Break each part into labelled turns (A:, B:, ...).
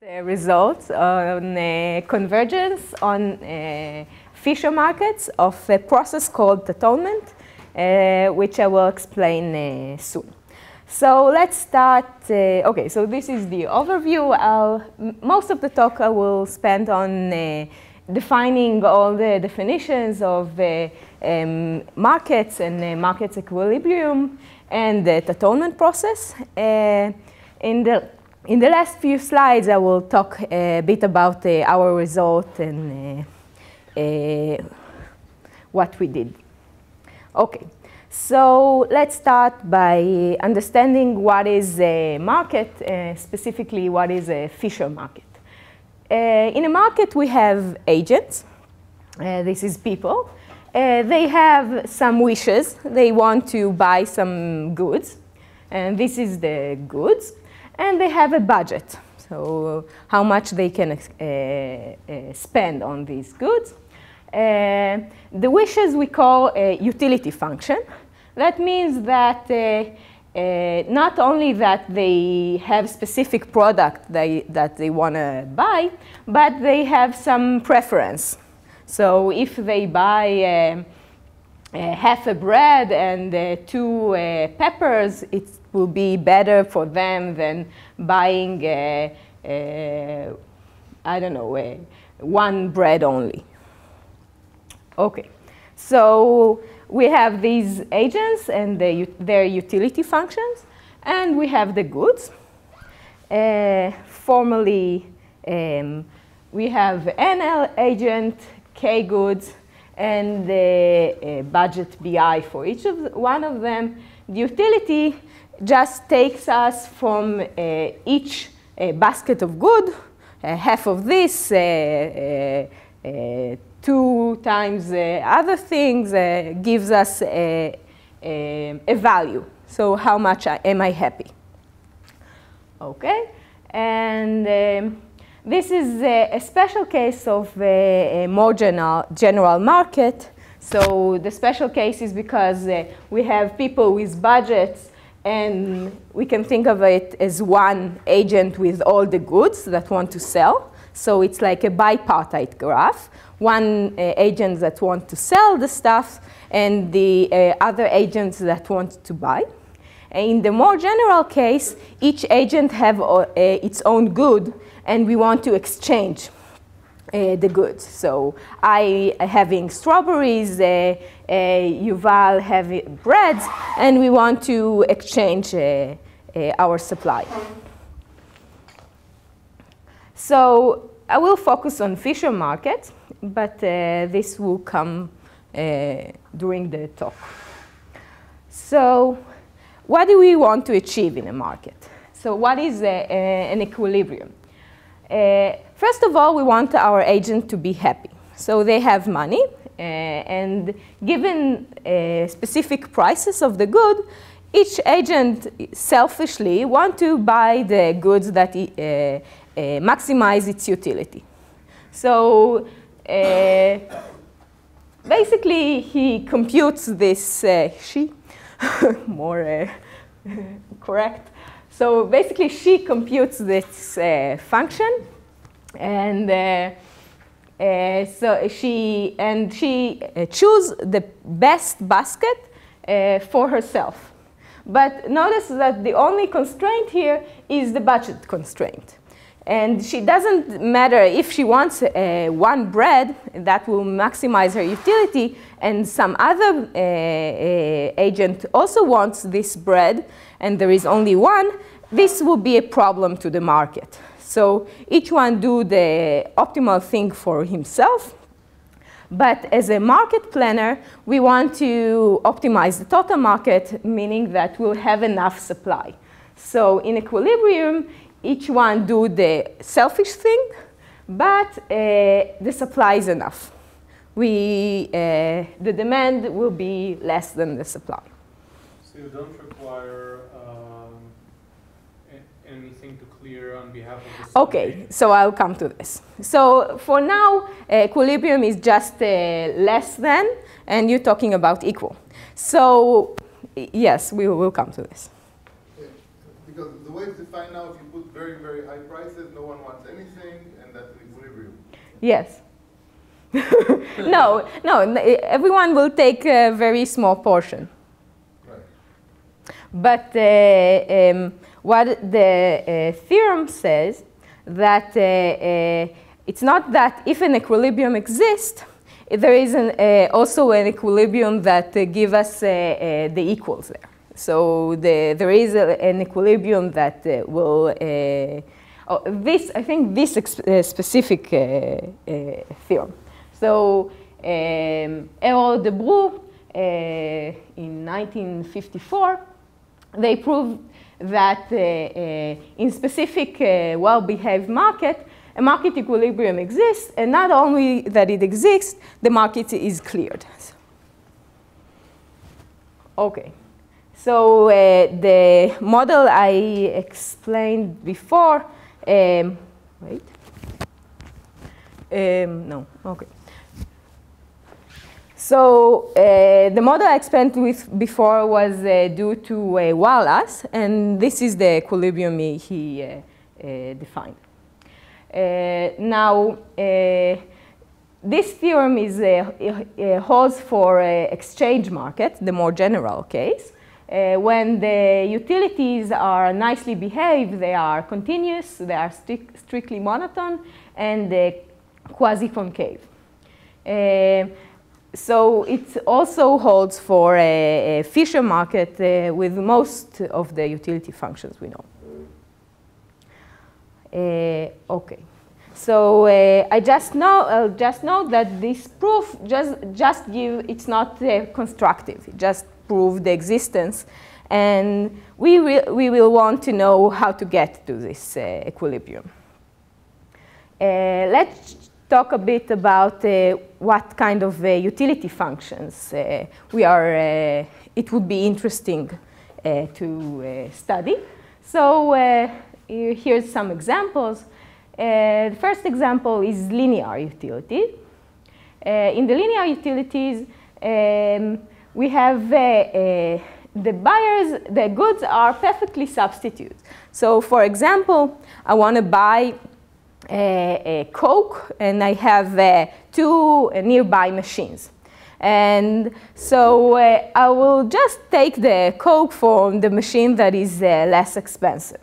A: The results on convergence on Fisher markets of a process called tatonnement, which I will explain soon. So let's start. Okay, so this is the overview. Most of the talk I will spend on defining all the definitions of markets and markets equilibrium and the tatonnement process. In the last few slides, I will talk a bit about our result and what we did. Okay, so let's start by understanding what is a market, specifically what is a Fisher market. In a market, we have agents. This is people. They have some wishes. They want to buy some goods, and this is the goods. And they have a budget, so how much they can spend on these goods. The wishes we call a utility function. That means that not only that they have specific product that they want to buy, but they have some preference. So if they buy half a bread and 2 peppers, it will be better for them than buying, I don't know, 1 bread only. Okay, so we have these agents and their utility functions, and we have the goods. Formally, we have N agent, K goods, and the budget BI for each one of them. The utility just takes us from each basket of good, half of this, 2 times other things, gives us a value. So how much am I happy? Okay, and this is a special case of a more general market. So the special case is because we have people with budgets, and we can think of it as one agent with all the goods that want to sell. So it's like a bipartite graph. One agent that wants to sell the stuff, and the other agents that want to buy. In the more general case, each agent has its own good, and we want to exchange the goods. So I having strawberries, Yuval having breads, and we want to exchange our supply. So I will focus on Fisher market, but this will come during the talk. So what do we want to achieve in a market? So what is an equilibrium? First of all, we want our agent to be happy. So they have money, and given specific prices of the good, each agent selfishly wants to buy the goods that maximize its utility. So basically, he computes this, more correct. So basically, she computes this function, and so she chooses the best basket for herself. But notice that the only constraint here is the budget constraint. And she doesn't matter if she wants 1 bread, that will maximize her utility, and some other agent also wants this bread, and there is only 1, this will be a problem to the market. So each one do the optimal thing for himself. But as a market planner, we want to optimize the total market, meaning that we'll have enough supply. So in equilibrium, each one do the selfish thing, but the supply is enough. The demand will be less than the supply.
B: So you don't require anything to clear on behalf of the
A: Okay, so I'll come to this. So for now, equilibrium is just less than, and you're talking about equal. So yes, we will come to this.
C: because the way it's defined now, if you put very, very high prices, no one wants anything, and that's an equilibrium.
A: Yes. No, everyone will take a very small portion.
C: Right.
A: But what the theorem says, that it's not that if an equilibrium exists, there is also an equilibrium that gives us the equals there. So there is an equilibrium that will, I think this specific theorem. So Errol-Debreu in 1954, they proved that in specific well-behaved market, a market equilibrium exists, and not only that it exists, the market is cleared. Okay. So the model I explained before, wait. No, okay. So the model I explained before was due to Walras, and this is the equilibrium he defined. Now, this theorem holds for exchange market, the more general case. When the utilities are nicely behaved, they are continuous, they are strictly monotone, and quasi-concave. So it also holds for a Fisher market with most of the utility functions we know. Okay. So I'll just note that this proof it's not constructive. It just proves the existence, and we will want to know how to get to this equilibrium. Let's talk a bit about what kind of utility functions it would be interesting to study. So here's some examples. The first example is linear utility. In the linear utilities, we have the goods are perfectly substitutes. So for example, I want to buy a Coke, and I have two nearby machines. And so I will just take the Coke from the machine that is less expensive.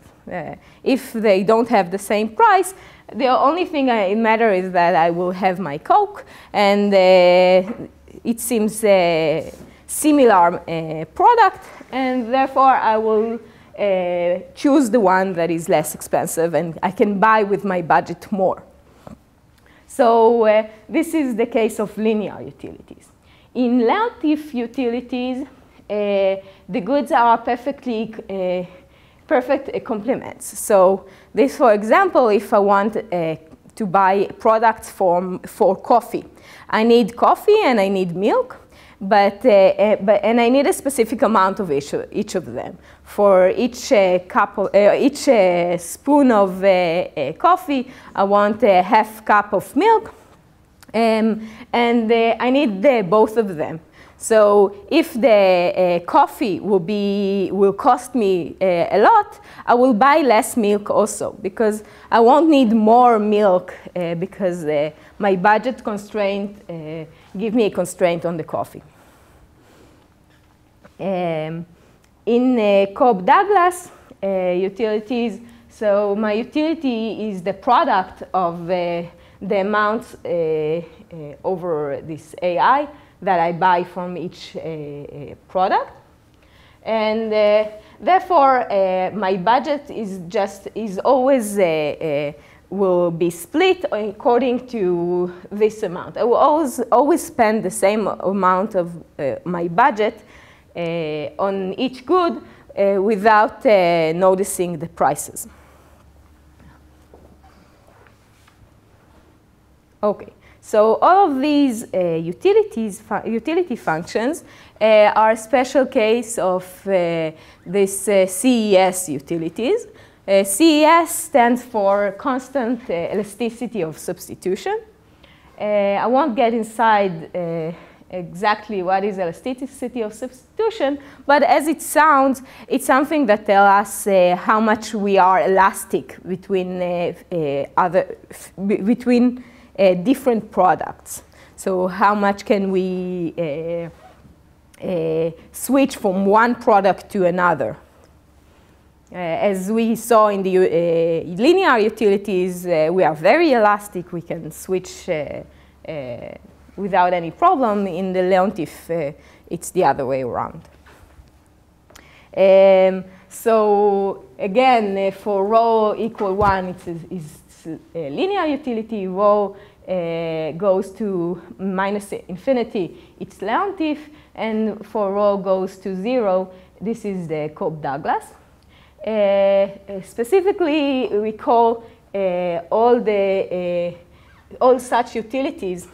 A: If they don't have the same price, the only thing it matters is that I will have my Coke, and it seems a similar product, and therefore I will choose the one that is less expensive, and I can buy with my budget more. So this is the case of linear utilities. In relative utilities, the goods are perfect complements. So this, for example, if I want to buy products for coffee, I need coffee and I need milk, and I need a specific amount of each of them. For each spoon of coffee, I want a half cup of milk, and I need both of them. So if the coffee will cost me a lot, I will buy less milk also, because I won't need more milk because my budget constraint give me a constraint on the coffee. In Cobb-Douglas utilities, so my utility is the product of the amounts over this AI that I buy from each product, and therefore my budget is always will be split according to this amount. I will always spend the same amount of my budget on each good without noticing the prices. Okay. So all of these utility functions are a special case of this CES utilities. CES stands for constant elasticity of substitution. I won't get inside exactly what is elasticity of substitution, but as it sounds, it's something that tells us how much we are elastic between different products. So how much can we switch from one product to another? As we saw in the linear utilities, we are very elastic. We can switch without any problem. In the Leontief, it's the other way around. So again, for rho equal 1, it's a linear utility. Rho goes to minus infinity, it's Leontief. And for rho goes to 0, this is the Cobb-Douglas. Specifically, we call all such utilities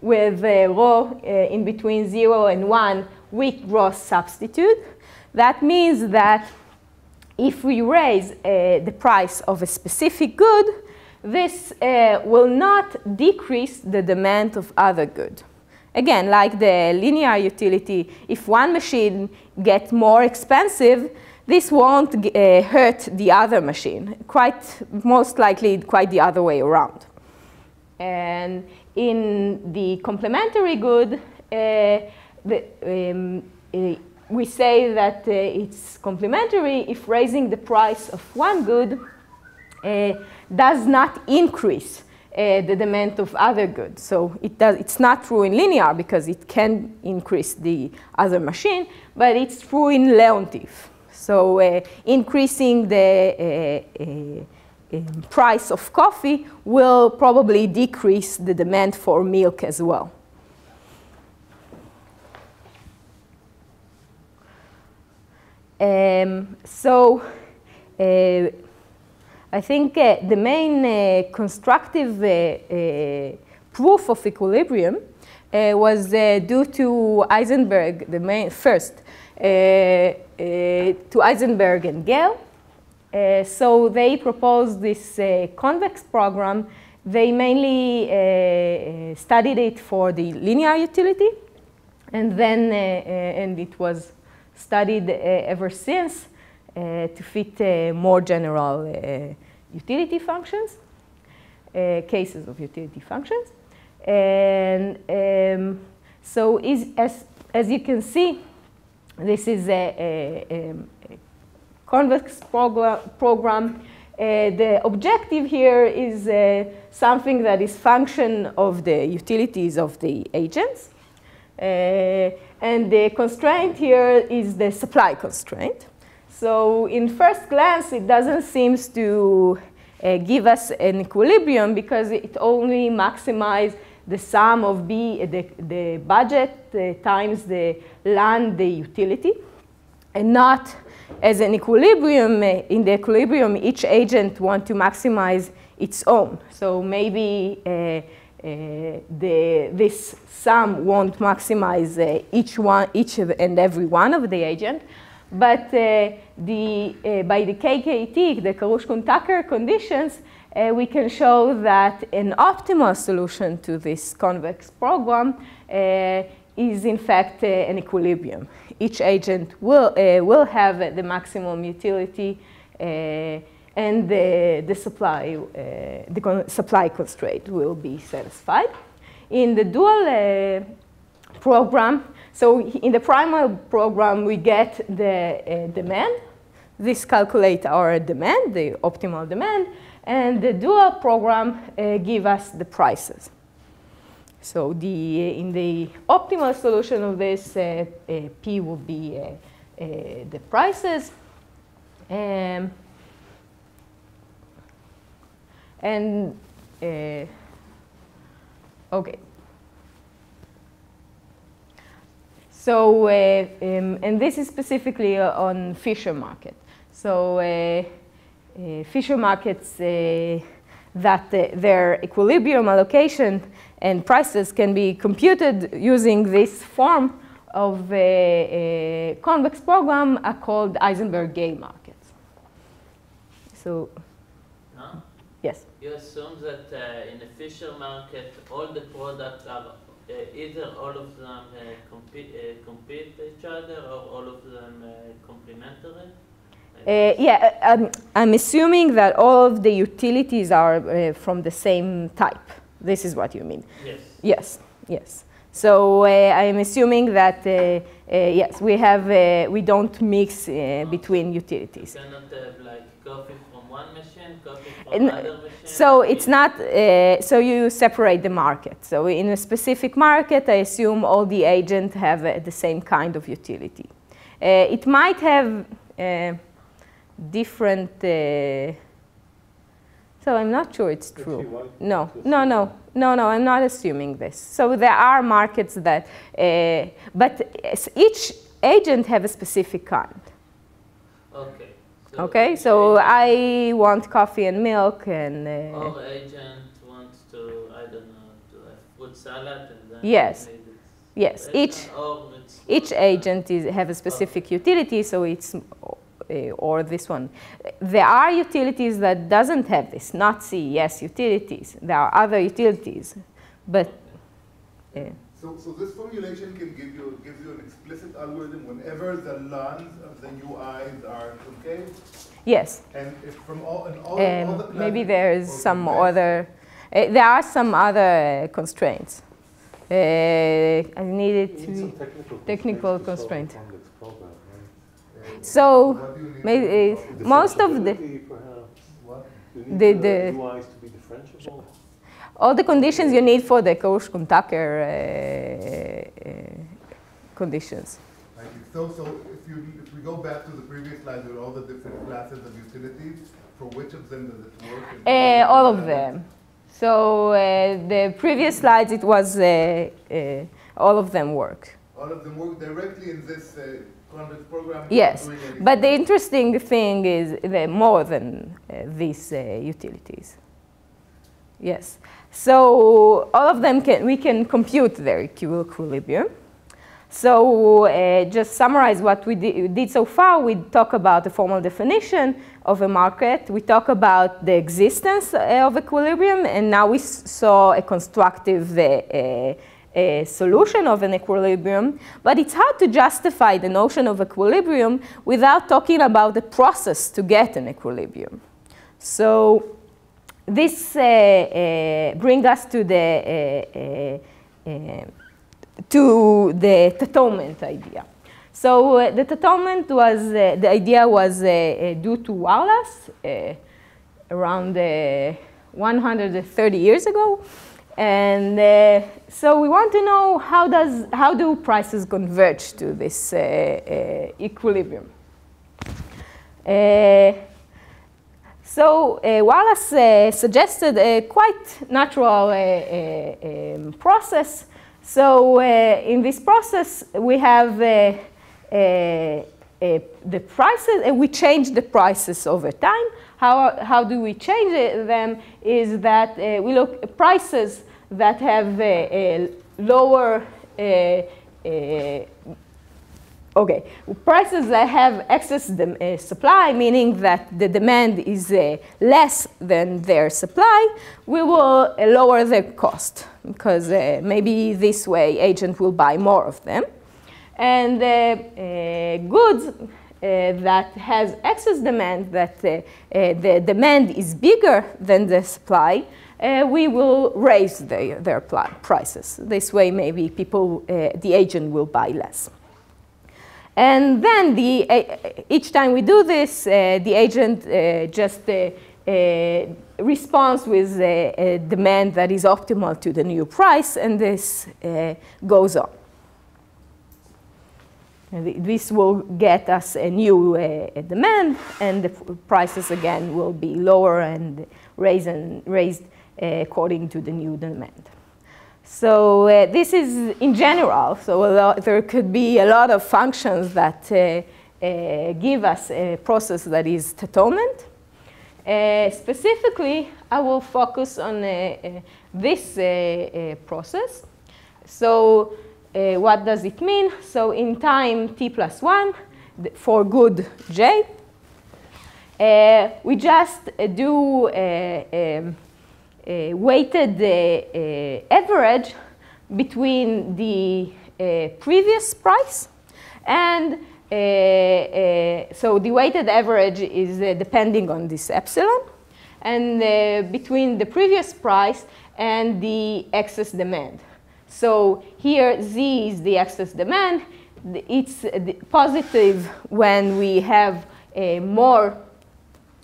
A: with rho in between 0 and 1 weak Ross substitute. That means that if we raise the price of a specific good, this will not decrease the demand of other good. Again, like the linear utility, if one machine gets more expensive, this won't hurt the other machine. Most likely, quite the other way around. And in the complementary good, we say that it's complementary if raising the price of one good does not increase the demand of other goods. So it's not true in linear because it can increase the other machine, but it's true in Leontief. So increasing the price of coffee will probably decrease the demand for milk as well. I think the main constructive proof of equilibrium was due to Eisenberg, to Eisenberg and Gale. So they proposed this convex program. They mainly studied it for the linear utility, and then and it was studied ever since to fit more general utility functions, cases of utility functions. And so as you can see, this is a convex program. The objective here is something that is function of the utilities of the agents. And the constraint here is the supply constraint. So in first glance, it doesn't seem to give us an equilibrium because it only maximizes the sum of the budget times the land, the utility, and not as an equilibrium. In the equilibrium, each agent wants to maximize its own. So maybe this sum won't maximize each and every one of the agents. But by the KKT, the Karushkun-Tucker conditions, we can show that an optimal solution to this convex program is in fact an equilibrium. Each agent will have the maximum utility and the supply constraint will be satisfied. In the dual program, so in the primal program, we get the demand. This calculates our demand, the optimal demand. And the dual program gives us the prices. So in the optimal solution of this, P will be the prices. OK. So, and this is specifically on Fisher market. So Fisher markets that their equilibrium allocation and prices can be computed using this form of a convex program called Eisenberg-Gale markets. So Yes.
D: You assume that in a Fisher market, all the products are either all of them compete each other or all of them complementary?
A: Yeah, I'm assuming that all of the utilities are from the same type. This is what you mean.
D: Yes.
A: Yes, yes. So I'm assuming that, yes, we don't mix between utilities.
D: You cannot have like coffee from one machine, coffee from another machine?
A: So it's not, so you separate the market. So in a specific market, I assume all the agents have the same kind of utility. It might have different, so I'm not sure it's true. No, I'm not assuming this. So there are markets that, but each agent have a specific kind.
D: Okay.
A: Okay, so I want coffee and milk and...
D: Or agent wants to, I don't know, to have fruit salad and then...
A: Yes, yes. Each agent have a specific utility, so it's, or this one. There are utilities that doesn't have this, not CES utilities. There are other utilities, but...
C: So this formulation can gives you an explicit algorithm whenever the lines of the new eyes are concave?
A: Yes.
C: And if from all the
A: maybe there's some other, there are some other constraints. I needed to be technical constraint. So maybe most of the all the conditions you need for the Korsch-Tucker conditions.
C: So if we go back to the previous slide with all the different classes of utilities, for which of them does it work?
A: All of them. So the previous slides, it was all of them work.
C: All of them work directly in this Convex program?
A: Yes, but the interesting thing is more than these utilities. Yes. So all of them we can compute their equilibrium. So just summarize what we did so far. We talk about the formal definition of a market. We talk about the existence of equilibrium, and now we saw a constructive solution of an equilibrium. But it's hard to justify the notion of equilibrium without talking about the process to get an equilibrium. So this brings us to the Tatonnement idea. So the Tatonnement was, the idea was due to Walras around 130 years ago. And so we want to know how do prices converge to this equilibrium. So Walras suggested a quite natural process. So in this process, we have the prices, and we change the prices over time. How do we change them? Is that we look at prices that have a lower, prices that have excess supply, meaning that the demand is less than their supply, we will lower the cost, because maybe this way agent will buy more of them. And goods that has excess demand, that the demand is bigger than the supply, we will raise their prices. This way maybe the agent will buy less. And then each time we do this, the agent just responds with a demand that is optimal to the new price, and this goes on. And this will get us a new demand, and the prices again will be lower and raised according to the new demand. So this is in general. So there could be a lot of functions that give us a process that is Tatonnement. Specifically, I will focus on this process. So what does it mean? So in time t+1, for good j, we just do a weighted average between the previous price and so the weighted average is depending on this epsilon, and between the previous price and the excess demand. So here Z is the excess demand. It's positive when we have more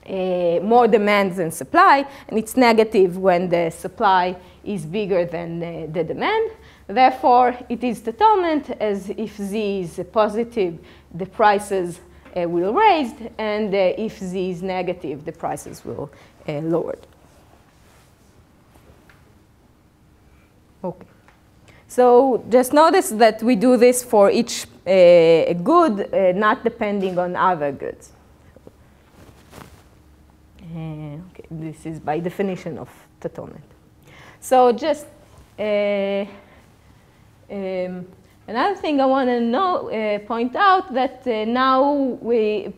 A: demand than supply, and it's negative when the supply is bigger than the demand. Therefore, it is tatonnement, as if Z is positive, the prices will raise, and if Z is negative, the prices will lowered. Okay. So just notice that we do this for each good, not depending on other goods. Okay, this is by definition of tatonnement. So just another thing I want to point out that now we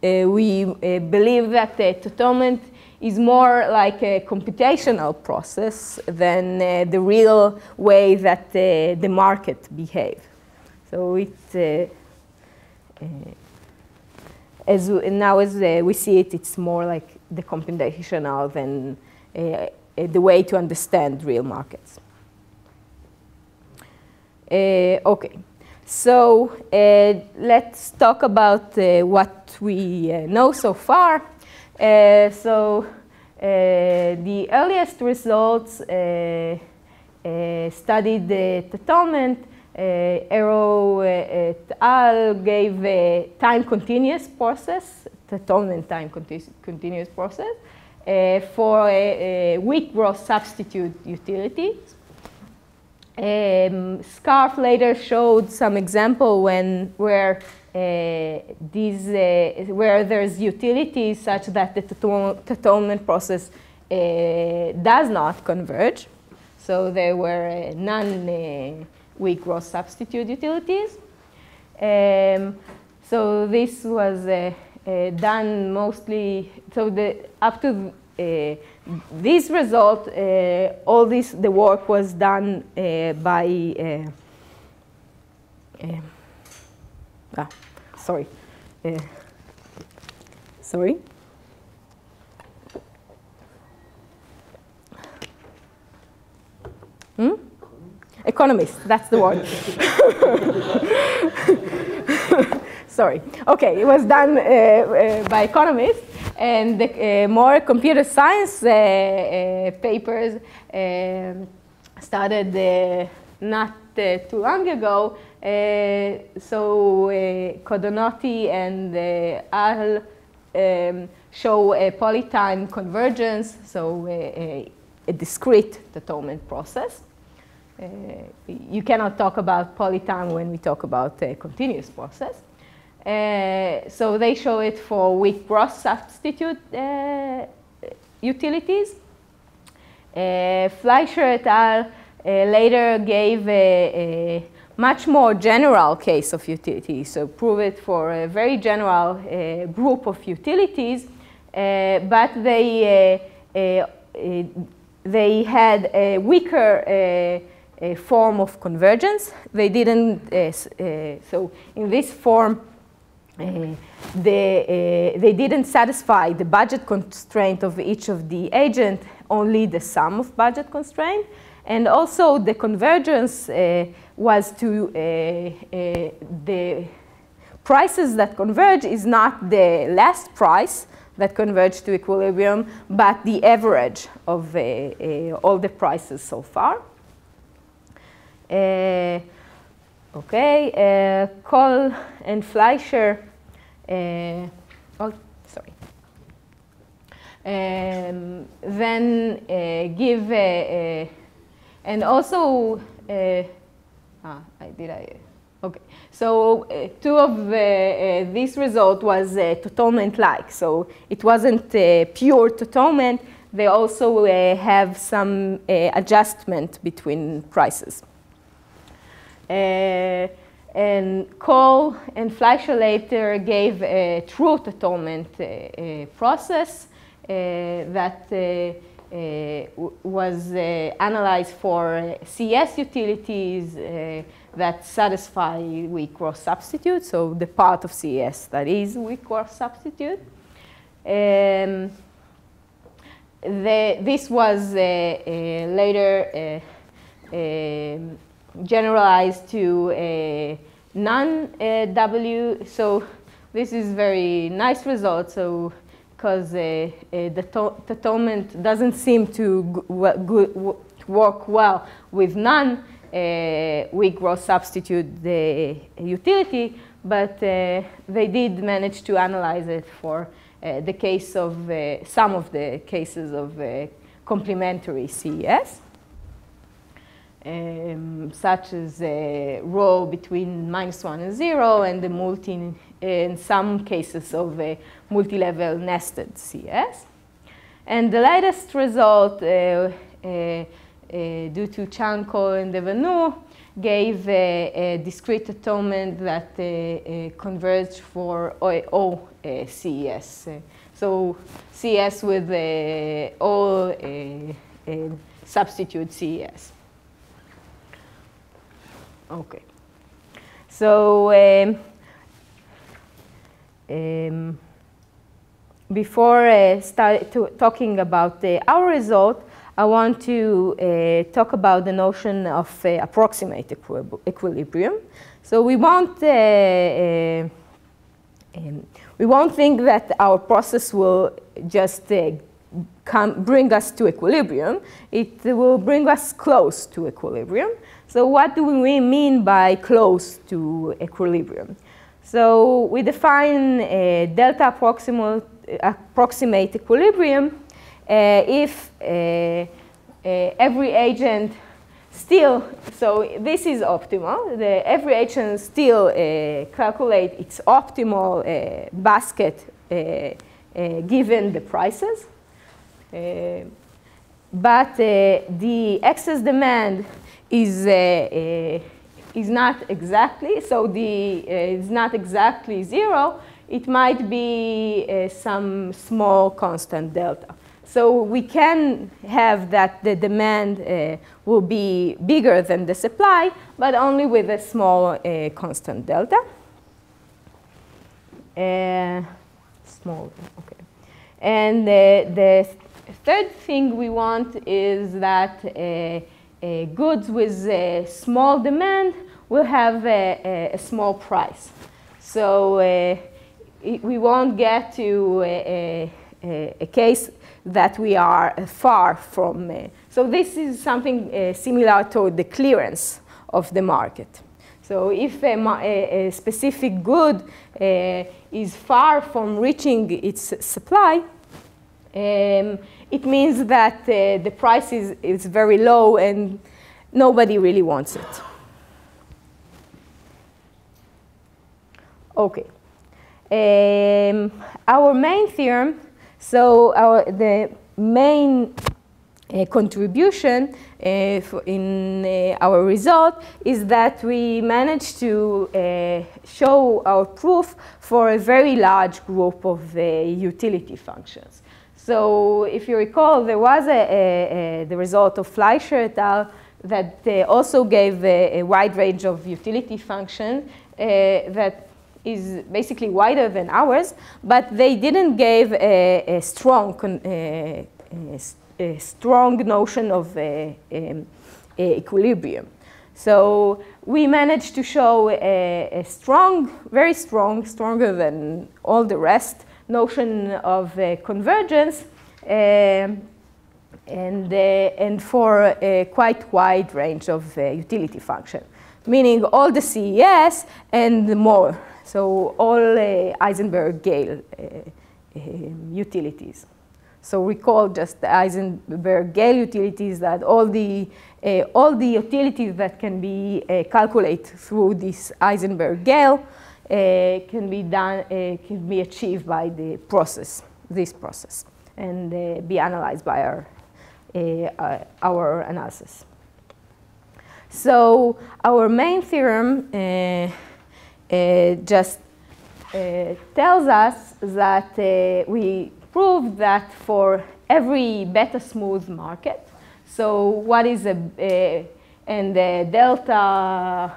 A: believe that tatonnement is more like a computational process than the real way that the market behaves. So it's as we see it, it's more like the computational than the way to understand real markets. Okay, so let's talk about what we know so far. So the earliest results studied the tatonnement. Arrow et al. Gave a time-continuous process, tatonnement time-continuous process, for weak gross substitute utilities. Scarf later showed some example where there's utilities such that the tatonnement process does not converge. So there were non-weak gross substitute utilities. So this was done mostly, so up to this result, the work was done by, sorry. Economist, that's the word. Sorry. Okay, it was done by economists, and the more computer science papers started not too long ago. So Codonotti and al show a polytime convergence, so a discrete tatonnement process. You cannot talk about polytime when we talk about a continuous process. So they show it for weak gross substitute utilities. Fleischer et al. Later gave a much more general case of utility, so prove it for a very general group of utilities, but they had a weaker form of convergence. They didn't, so in this form, they didn't satisfy the budget constraint of each of the agent, only the sum of budget constraint. And also the convergence was to the prices that converge is not the last price that converge to equilibrium, but the average of all the prices so far. Okay, Kohl and Fleischer, then give, and also, okay. So two of this result was tatonnement-like. So it wasn't pure tatonnement. They also have some adjustment between prices. And Cole and Fleischer later gave a true atonement process that was analyzed for CES utilities that satisfy weak cross substitute, so the part of CES that is weak cross substitute. This was later generalized to non-W. So this is very nice result. So because the atonement doesn't seem to work well with non-weak gross substitute the utility, but they did manage to analyze it for the case of some of the cases of complementary CES. Such as rho between -1 and 0, and the in some cases of multi-level nested CES. And the latest result, due to Chan, Cole, and Devenu, gave a discrete atonement that converged for O CES. So CES with all substitute CES. Okay. So before talking about our result, I want to talk about the notion of approximate equilibrium. So we won't think that our process will just bring us to equilibrium. It will bring us close to equilibrium. So what do we mean by close to equilibrium? So we define delta approximate equilibrium if every agent still, so this is optimal, every agent still calculate its optimal basket given the prices. But the excess demand is not exactly, so it's not exactly 0. It might be some small constant delta. So we can have that the demand will be bigger than the supply, but only with a small constant delta. Small, okay. And the third thing we want is that goods with a small demand will have a small price. So we won't get to a case that we are far from. So this is something similar to the clearance of the market. So if a specific good is far from reaching its supply, it means that the price is very low and nobody really wants it. Okay. Our main theorem, so the main contribution in our result is that we managed to show our proof for a very large group of utility functions. So if you recall, there was the result of Fleischer et al. That also gave a wide range of utility functions that is basically wider than ours, but they didn't give a strong notion of equilibrium. So we managed to show a strong, very strong, stronger than all the rest, notion of convergence, and for a quite wide range of utility function, meaning all the CES and more. So all Eisenberg-Gale utilities. So recall just the Eisenberg-Gale utilities, that all the utilities that can be calculated through this Eisenberg-Gale can be achieved by the process, this process, and be analyzed by our analysis. So our main theorem just tells us that we proved that for every beta smooth market, so what is and delta,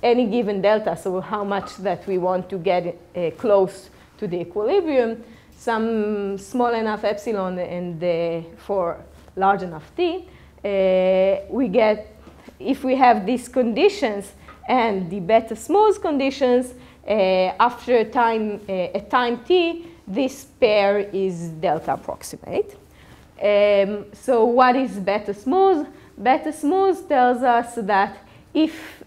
A: any given delta, so how much that we want to get close to the equilibrium, some small enough epsilon and for large enough t, we get, if we have these conditions and the beta smooth conditions, after a time t, this pair is delta approximate. So what is beta smooth? Beta smooth tells us that if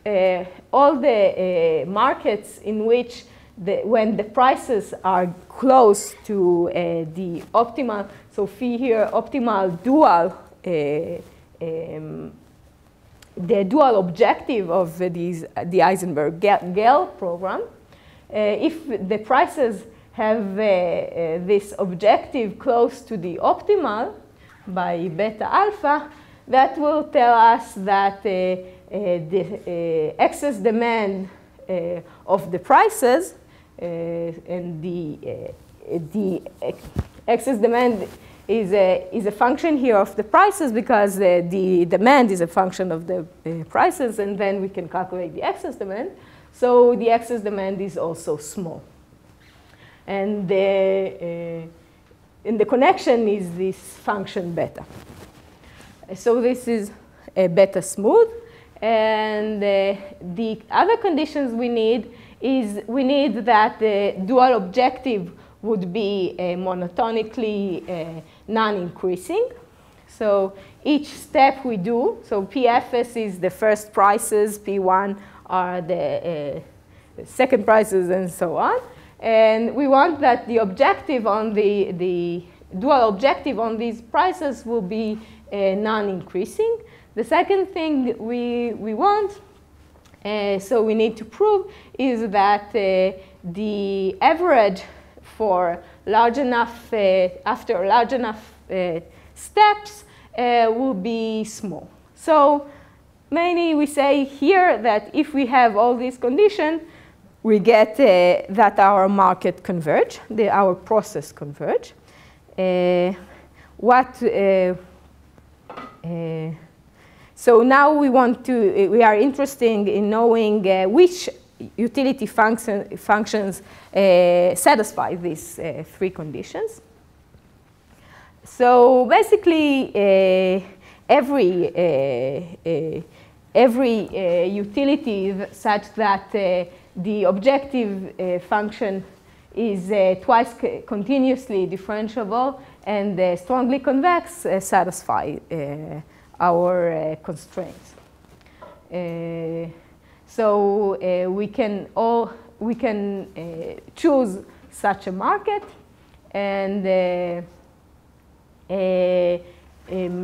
A: all the markets in which when the prices are close to the optimal, so here optimal dual, the dual objective of the Eisenberg-Gale program, if the prices have this objective close to the optimal by beta alpha, that will tell us that the excess demand of the prices and the excess demand is a function here of the prices because the demand is a function of the prices, and then we can calculate the excess demand. So the excess demand is also small. And the connection is this function beta. So this is a beta smooth. And the other conditions we need is we need that the dual objective would be monotonically non-increasing. So each step we do, so PFS is the first prices, P1 are the second prices, and so on. And we want that the objective on the dual objective on these prices will be non-increasing. The second thing we want, so we need to prove, is that the average for large enough, after large enough steps will be small. So mainly we say here that if we have all these conditions, we get that our market converge, our process converge. So now we are interested in knowing which utility functions satisfy these three conditions. So basically, every utility such that the objective function is twice continuously differentiable and strongly convex satisfy our constraints. So we can choose such a market, and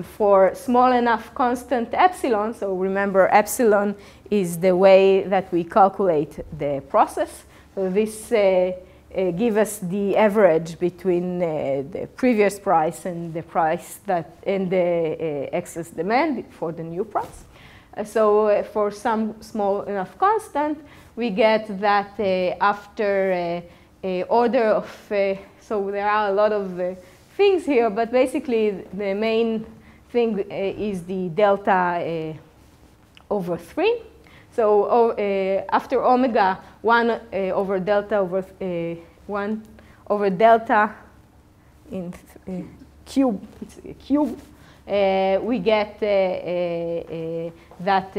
A: for small enough constant epsilon, so remember epsilon is the way that we calculate the process. So this gives us the average between the previous price and the price and the excess demand for the new price. So for some small enough constant, we get that after order of, so there are a lot of things here, but basically the main thing is the delta over 3. So after omega, 1 over delta over 1 over delta in cube, it's a cube. We get that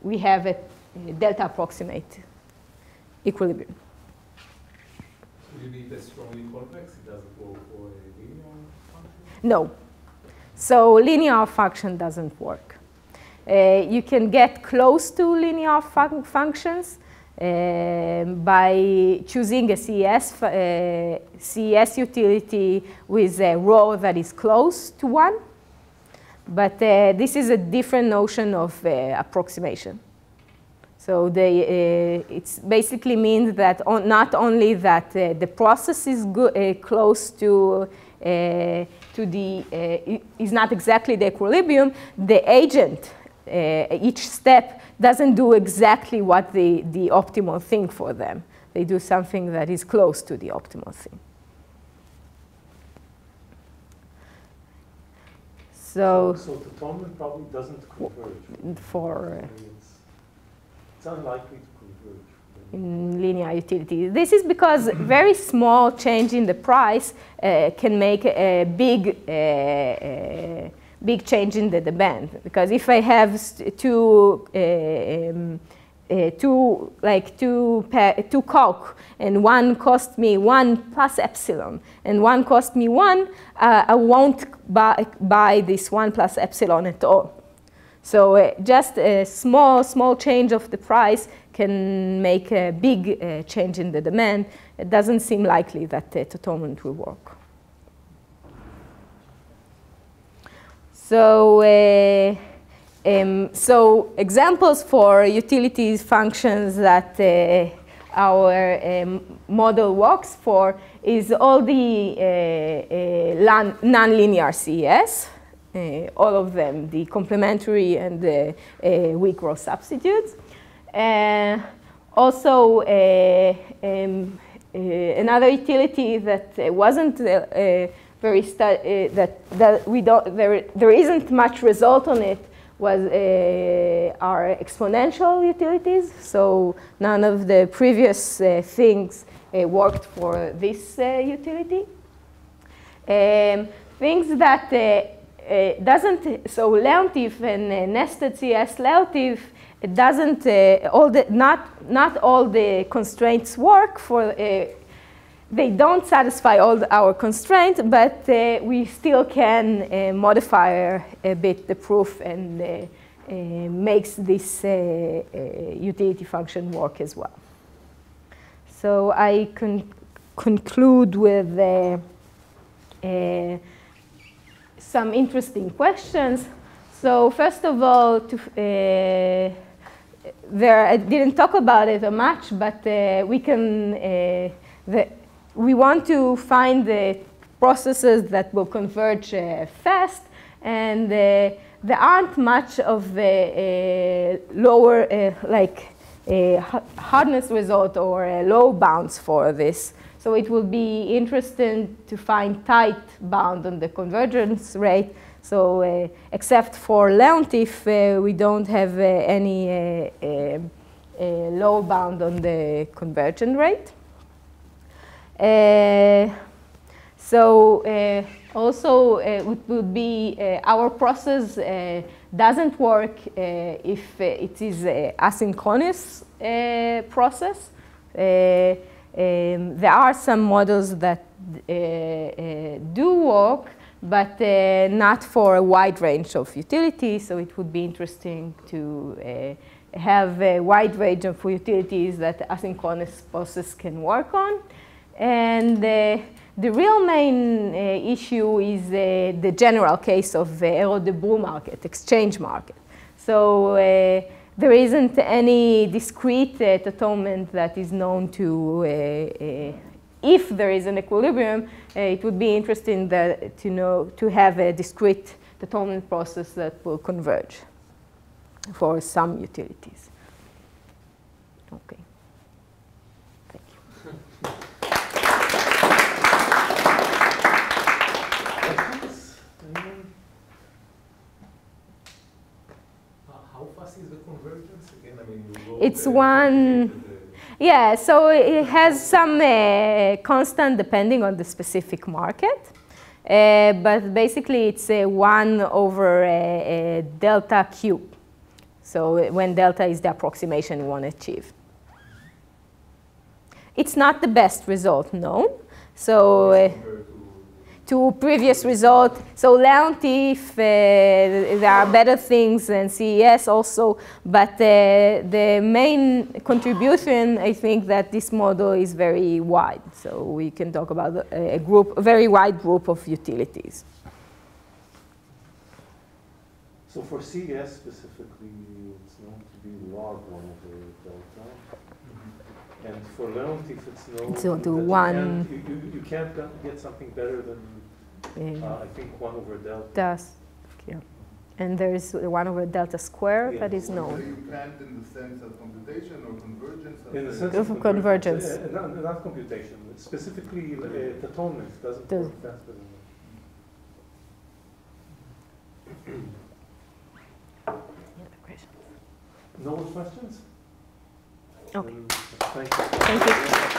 A: we have a delta approximate equilibrium.
B: So you need a strongly convex, it doesn't work for a linear function?
A: No. So linear function doesn't work. You can get close to linear functions by choosing a CES utility with a row that is close to 1. But this is a different notion of approximation. So it basically means that not only that the process is close to is not exactly the equilibrium, the agent each step doesn't do exactly what the optimal thing for them. They do something that is close to the optimal thing. So
E: Tatonnement probably doesn't converge.
A: For
E: it's unlikely to converge
A: in linear utility. This is because very small change in the price can make a big change in the demand. Because if I have two Coke, and one cost me 1 plus epsilon, and one cost me 1, I won't buy this 1 plus epsilon at all. So just a small change of the price can make a big change in the demand. It doesn't seem likely that Tatonnement will work. So examples for utilities functions that our model works for is all the nonlinear CES, all of them, the complementary and the weak row substitutes. Also, another utility that wasn't very there isn't much result on it was our exponential utilities. So none of the previous things worked for this utility. Things that doesn't, so Leontief and nested CS Leontief, it doesn't, not all the constraints work for, they don't satisfy all our constraints, but we still can modify a bit the proof and makes this utility function work as well. So I conclude with some interesting questions. So first of all, I didn't talk about it much, but we want to find the processes that will converge fast, and there aren't much of lower hardness result or low bounds for this. So it will be interesting to find tight bound on the convergence rate. So except for Leontief, we don't have any low bound on the convergence rate. Also it would be our process doesn't work if it is an asynchronous process. There are some models that do work, but not for a wide range of utilities. So it would be interesting to have a wide range of utilities that asynchronous process can work on. And the real main issue is the general case of Héroult-Debreu market, exchange market. So there isn't any discrete Tatonnement that is known to, if there is an equilibrium, it would be interesting to have a discrete Tatonnement process that will converge for some utilities. Okay. Thank you.
B: How fast is the convergence? Again, I mean,
A: it's one. Yeah, so it has some constant depending on the specific market. But basically, it's 1 over delta cube. So when delta is the approximation we want to achieve. It's not the best result known. So to previous result, so Leontief, there are better things than CES also, but the main contribution, I think that this model is very wide. So we can talk about a very wide group of utilities.
E: So for CES specifically, it's known to be log 1 over delta. And for Leontief, it's known
A: to 1.
E: You can't get something better than, I think, 1 over delta.
A: Does, yeah. And there is 1 over delta square that is known.
C: You can't in the sense of computation or convergence?
E: In the sense
A: of convergence.
E: Not computation. Specifically, tatonnement doesn't work faster than that. No more questions?
A: Okay.
E: Thank you.
A: Thank you.